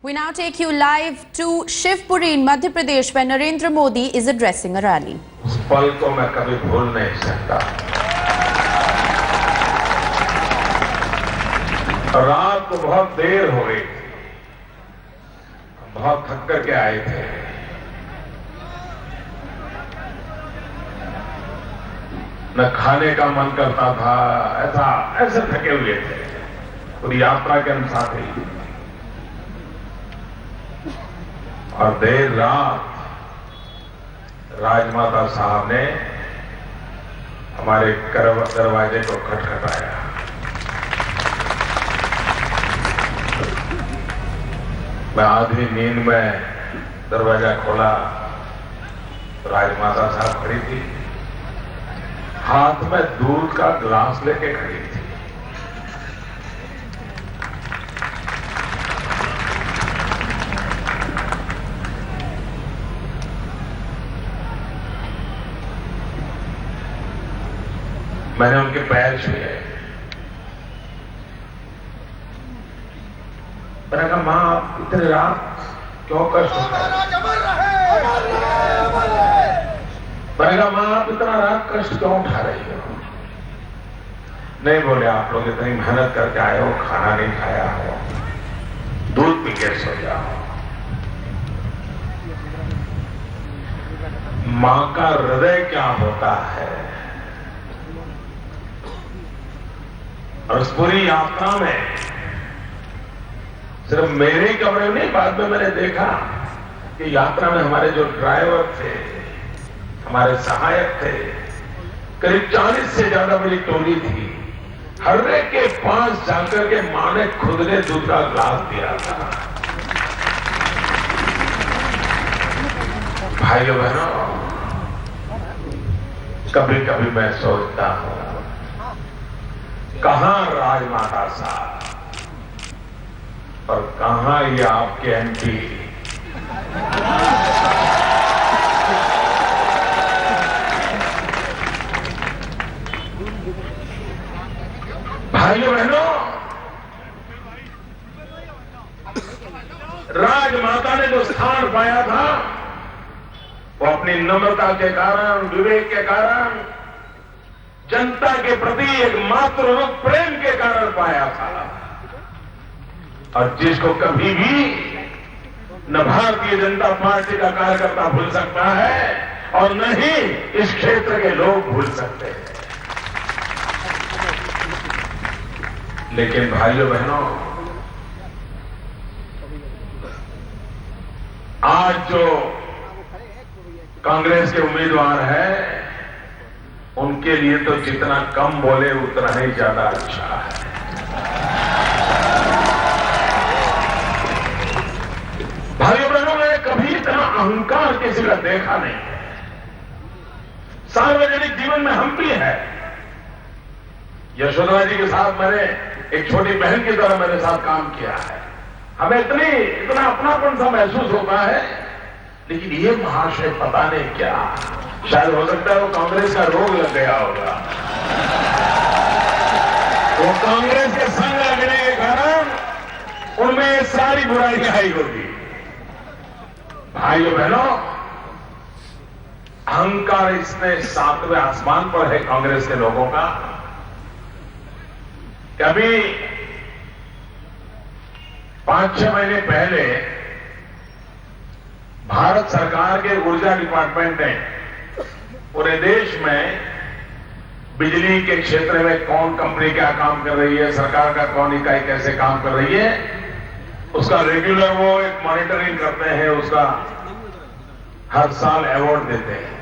We now take you live to Shivpuri in Madhya Pradesh where Narendra Modi is addressing a rally. उस पल को मैं कभी भूल नहीं सकता। रात को बहुत देर हो गई थी, बहुत थक करके आए थे। न खाने का मन करता था, ऐसे थके हुए थे पूरी यात्रा के अनुसार ही। और देर रात राजमाता साहब ने हमारे दरवाजे को खटखटाया। मैं आधी नींद में दरवाजा खोला, राजमाता साहब खड़ी थी, हाथ में दूध का गिलास लेके खड़ी थी। मैंने उनके पैर छुए। मैंने कहा, मां आप इतनी रात क्यों कष्ट उठा रही हो? मैंने कहा, मां आप इतना रात कष्ट क्यों उठा रही हो? नहीं बोले, आप लोग इतनी मेहनत करके आए हो, खाना नहीं खाया हो, दूध पी के सो जाओ। मां का हृदय क्या होता है, और उस पूरी यात्रा में सिर्फ मेरे कमरे में नहीं, बाद में मैंने देखा कि यात्रा में हमारे जो ड्राइवर थे, हमारे सहायक थे, करीब 40 से ज्यादा बड़ी टोली थी। हर एक के पास जाकर के मां ने खुद ने दूध का गिलास दिया था। भाइयों बहनों, कभी कभी मैं सोचता हूं, कहां राजमाता साहब और कहां ये आपके एमपी। भाइयों बहनों, राजमाता ने जो स्थान पाया था वो अपनी नम्रता के कारण, विवेक के कारण, जनता के प्रति एक मातृरूप प्रेम के कारण पाया था। और जिसको कभी भी न भारतीय जनता पार्टी का कार्यकर्ता भूल सकता है और न ही इस क्षेत्र के लोग भूल सकते हैं। लेकिन भाइयों बहनों, आज जो कांग्रेस के उम्मीदवार हैं, उनके लिए तो जितना कम बोले उतना ही ज्यादा अच्छा है। भाइयों बहनों, मैंने कभी इतना अहंकार किसी का देखा नहीं है। सार्वजनिक जीवन में हम भी है। यशोदा जी के साथ मैंने एक छोटी बहन की तरह मेरे साथ काम किया है। हमें इतना अपनापन सा महसूस होता है। लेकिन ये महाशय पता नहीं क्या, शायद हो सकता है वो कांग्रेस का रोग लग गया होगा। वो कांग्रेस के संग लगने के कारण उनमें सारी बुराइयां आई होगी। भाइयों बहनों, अहंकार इसने 7वें आसमान पर है कांग्रेस के लोगों का। कभी 5-6 महीने पहले भारत सरकार के ऊर्जा डिपार्टमेंट ने पूरे देश में बिजली के क्षेत्र में कौन कंपनी क्या काम कर रही है, सरकार का कौन इकाई कैसे काम कर रही है, उसका रेगुलर वो एक मॉनिटरिंग करते हैं, उसका हर साल अवार्ड देते हैं।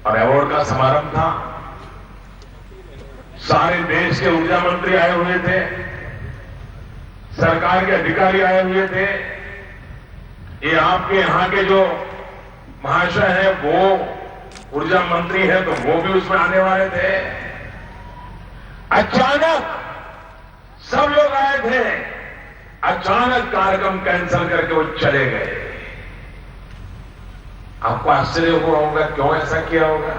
और अवार्ड का समारंभ था, सारे देश के ऊर्जा मंत्री आए हुए थे, सरकार के अधिकारी आए हुए थे। ये आपके यहां के जो महाशय है वो ऊर्जा मंत्री है, तो वो भी उसमें आने वाले थे। अचानक सब लोग आए थे, अचानक कार्यक्रम कैंसिल करके वो चले गए। आपको आश्चर्य हुआ होगा, क्यों ऐसा किया होगा?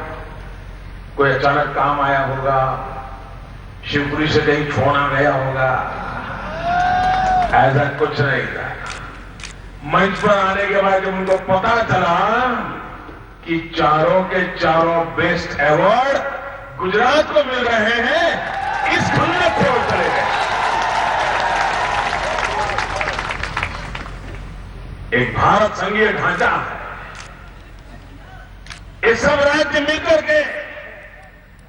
कोई अचानक काम आया होगा, शिवपुरी से कहीं फोन आ गया होगा। ऐसा कुछ नहीं था। मंच पर आने के बाद जब उनको पता चला कि चारों के चारों बेस्ट अवार्ड गुजरात को मिल रहे हैं, इस खुल्लत से वो चले गए। एक भारत संघीय ढांचा है, ये सब राज्य मिलकर के,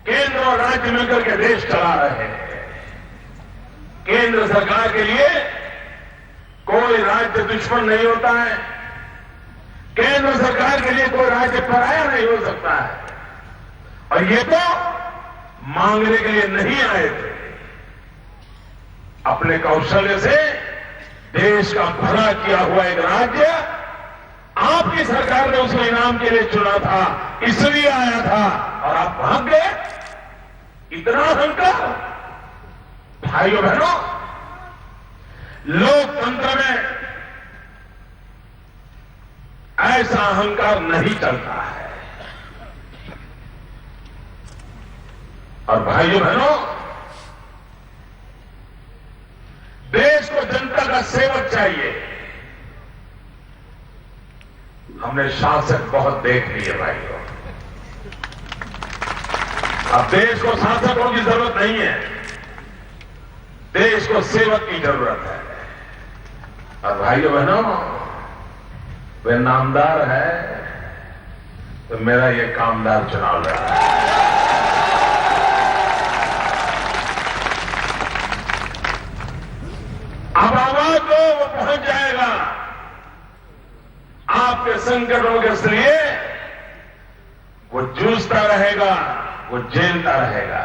केंद्र और राज्य मिलकर के देश चला रहे हैं। केंद्र सरकार के लिए कोई राज्य दुश्मन नहीं होता है, केंद्र सरकार के लिए कोई राज्य पराया नहीं हो सकता है। और ये तो मांगने के लिए नहीं आए थे, अपने कौशल्य से देश का भला किया हुआ एक राज्य आपकी सरकार ने उसको इनाम के लिए चुना था, इसलिए आया था और आप भाग गए। इतना अहंकार। भाइयों बहनों, लोकतंत्र में ऐसा अहंकार नहीं चलता है। और भाइयों बहनों, देश को जनता का सेवक चाहिए। हमने शासक बहुत देख लिए भाइयों, अब देश को शासकों की जरूरत नहीं है, देश को सेवक की जरूरत है। और भाइयों बहनों, वे नामदार है तो मेरा ये कामदार चुनाव लड़ रहा है। अब आवाज दो, वो पहुंच जाएगा। आपके संकटों के लिए वो जूझता रहेगा, वो झेलता रहेगा,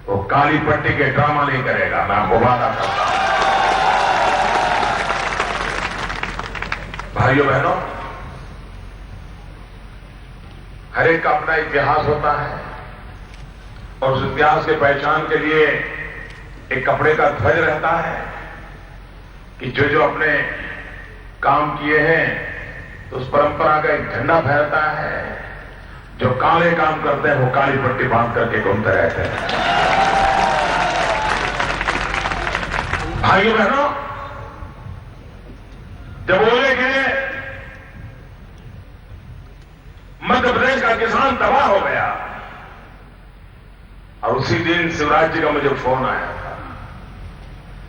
वो काली पट्टी के ड्रामा नहीं करेगा। मैं आपको वादा करता हूं। भाइयों बहनों, हर एक का अपना इतिहास होता है और उस इतिहास के पहचान के लिए एक कपड़े का ध्वज रहता है कि जो जो अपने काम किए हैं तो उस परंपरा का एक झंडा फहरता है। जो काले काम करते हैं वो काली पट्टी बांध करके घूमते रहते हैं। भाइयों बहनों, जब बोले कि मध्य प्रदेश का किसान तबाह हो गया और उसी दिन शिवराज जी का मुझे फोन आया था।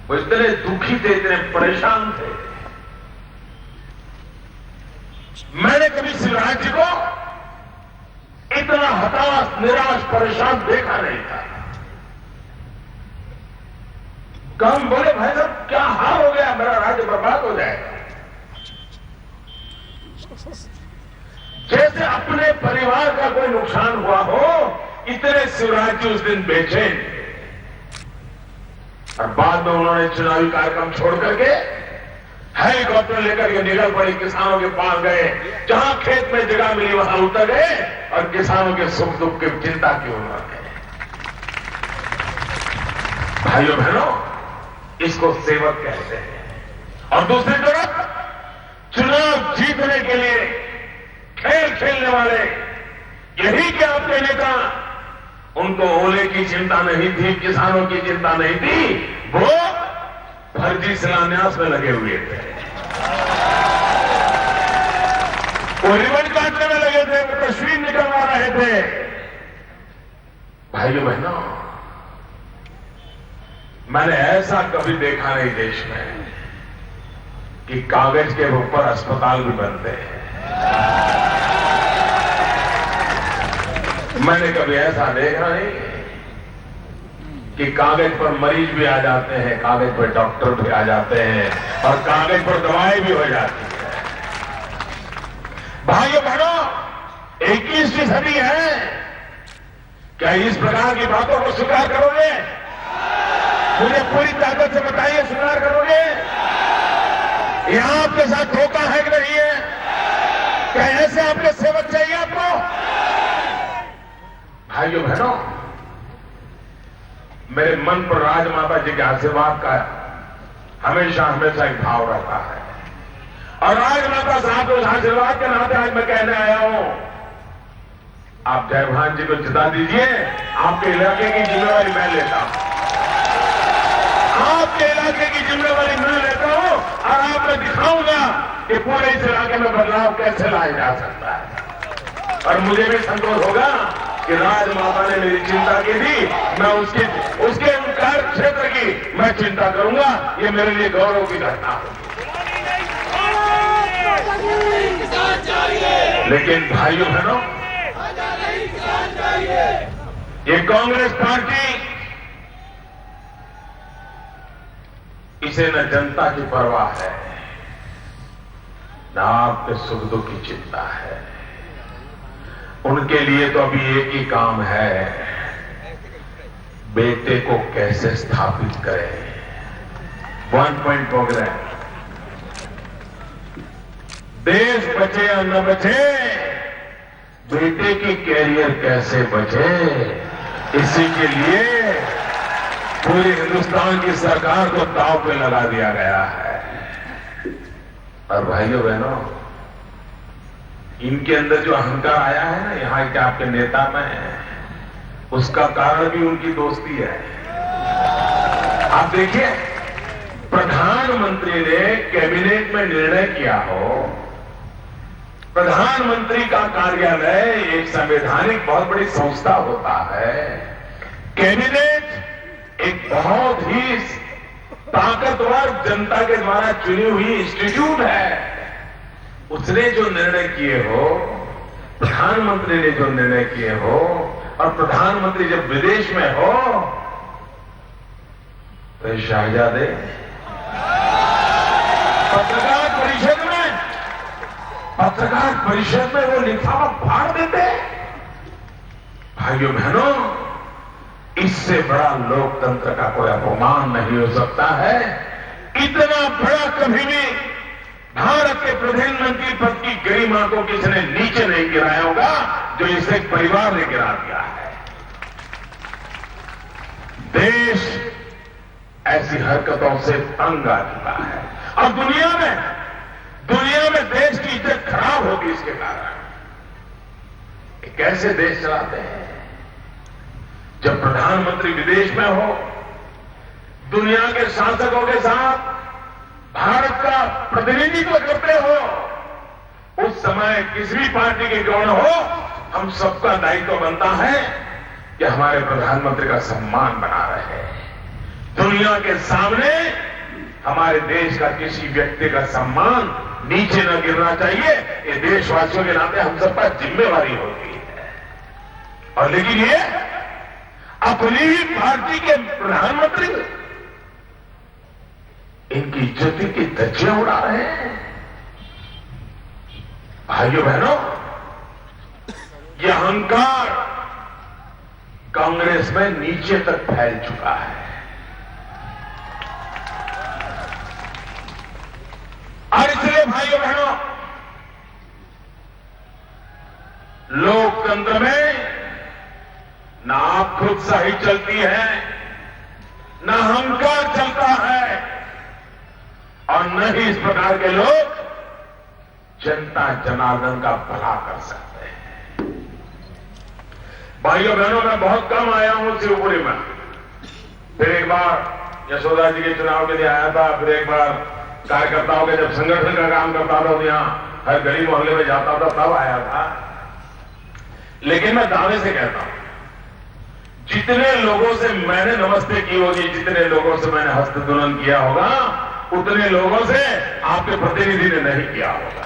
वो इतने दुखी थे, इतने परेशान थे। मैंने कभी शिवराज जी को इतना हताश, निराश, परेशान देखा नहीं था। कम बोले, भाई साहब क्या हाल हो गया, मेरा राज्य बर्बाद हो जाएगा। जैसे अपने परिवार का कोई नुकसान हुआ हो, इतने शिवराज जी उस दिन बेचैन थे। और बाद में उन्होंने चुनावी कार्यक्रम छोड़ करके हेलीकॉप्टर लेकर के निकल पड़ी, किसानों के पास गए, जहां खेत में जगह मिली वहां उतर गए और किसानों के सुख दुख की चिंता की उन्होंने। भाइयों बहनों, इसको सेवक कहते हैं। और दूसरी तरफ चुनाव जीतने के लिए खेल खेलने वाले, यही कि आपके नेता, उनको ओले की चिंता नहीं थी, किसानों की चिंता नहीं थी, वो फर्जी शिलान्यास में लगे हुए थे, वो रिबन काटने में लगे थे, वो तस्वीर निकलवा रहे थे। भाइयों बहनों, मैंने ऐसा कभी देखा नहीं देश में कि कागज के ऊपर अस्पताल भी बनते हैं। मैंने कभी ऐसा देखा नहीं कि कागज पर मरीज भी आ जाते हैं, कागज पर डॉक्टर भी आ जाते हैं और कागज पर दवाएं भी हो जाती है। भाइयों बहनों, 21वीं सदी है, क्या इस प्रकार की बातों को स्वीकार करोगे? मुझे पूरी ताकत से बताइए, स्वीकार करोगे? यहां आपके साथ धोखा है कि नहीं है? क्या ऐसे आपके सेवक चाहिए आपको? भाइयों बहनों, मेरे मन पर राजमाता जी के आशीर्वाद का हमेशा हमेशा एक भाव रहता है। और राजमाता साहब उस आशीर्वाद के नाते आज मैं कहने आया हूं, आप जयभान जी को जिता दीजिए, आपके इलाके की जिम्मेवारी मैं लेता हूं। आपके इलाके की जिम्मेवारी मैं लेता हूं और आपको दिखाऊंगा कि पूरे इस इलाके में बदलाव कैसे लाया जा सकता है। और मुझे भी संतोष होगा कि राजमाता ने मेरी चिंता की थी, मैं उसके कार्य क्षेत्र की मैं चिंता करूंगा। ये मेरे लिए गौरव की घटना होगी। लेकिन भाइयों बहनों, ये कांग्रेस पार्टी, इसे न जनता की परवाह है, न आपके सुख दुख की चिंता है। उनके लिए तो अभी एक ही काम है, बेटे को कैसे स्थापित करें। 1 पॉइंट प्रोग्राम, देश बचे या न बचे, बेटे की कैरियर कैसे बचे, इसी के लिए पूरे हिंदुस्तान की सरकार को दांव पे लगा दिया गया है। और भाइयों बहनों, इनके अंदर जो अहंकार आया है ना यहां के आपके नेता में, उसका कारण भी उनकी दोस्ती है। आप देखिए, प्रधानमंत्री ने कैबिनेट में निर्णय किया हो, प्रधानमंत्री का कार्यालय एक संवैधानिक बहुत बड़ी संस्था होता है, कैबिनेट एक बहुत ही ताकतवर जनता के द्वारा चुनी हुई इंस्टीट्यूट है। उसने जो निर्णय किए हो, प्रधानमंत्री ने जो निर्णय किए हो, और प्रधानमंत्री जब विदेश में हो तो शाहजादे पत्रकार परिषद में वो लिफाफा फाड़ देते। भाइयों बहनों, इससे बड़ा लोकतंत्र का कोई अपमान नहीं हो सकता है। इतना बड़ा कभी भी भारत के प्रधानमंत्री पद की गरिमा को किसी ने नीचे नहीं गिराया होगा जो इसे परिवार ने गिरा दिया है। देश ऐसी हरकतों से तंग आ चुका है। और दुनिया में देश की इज्जत खराब होगी इसके कारण। कैसे देश चलाते हैं? जब प्रधानमंत्री विदेश में हो, दुनिया के शासकों के साथ भारत का प्रतिनिधित्व करते हो, उस समय किसी भी पार्टी के क्यों न हो, हम सबका दायित्व बनता है कि हमारे प्रधानमंत्री का सम्मान बना रहे। दुनिया के सामने हमारे देश का किसी व्यक्ति का सम्मान नीचे न गिरना चाहिए। ये देशवासियों के नाते हम सबका जिम्मेवारी होती है। और लेकिन ये अपनी ही पार्टी के प्रधानमंत्री इनकी इज्जत की धज्जियां उड़ा रहे हैं। भाइयों बहनों, ये अहंकार कांग्रेस में नीचे तक फैल चुका है। और इसलिए भाइयों बहनों, लोकतंत्र में न आप खुद सही चलती है, न अहंकार चलता है, और न ही इस प्रकार के लोग जनता जनार्दन का भला कर सकते हैं। भाइयों बहनों, मैं बहुत कम आया हूं शिवपुरी में। फिर एक बार यशोदा जी के चुनाव के लिए आया था, फिर एक बार कार्यकर्ताओं के जब संगठन का काम करता था तो यहां हर गली मोहल्ले में जाता था, तब आया था। लेकिन मैं दावे से कहता हूं, जितने लोगों से मैंने नमस्ते की होगी, जितने लोगों से मैंने हस्तधुलन किया होगा, उतने लोगों से आपके प्रतिनिधि ने नहीं किया होगा।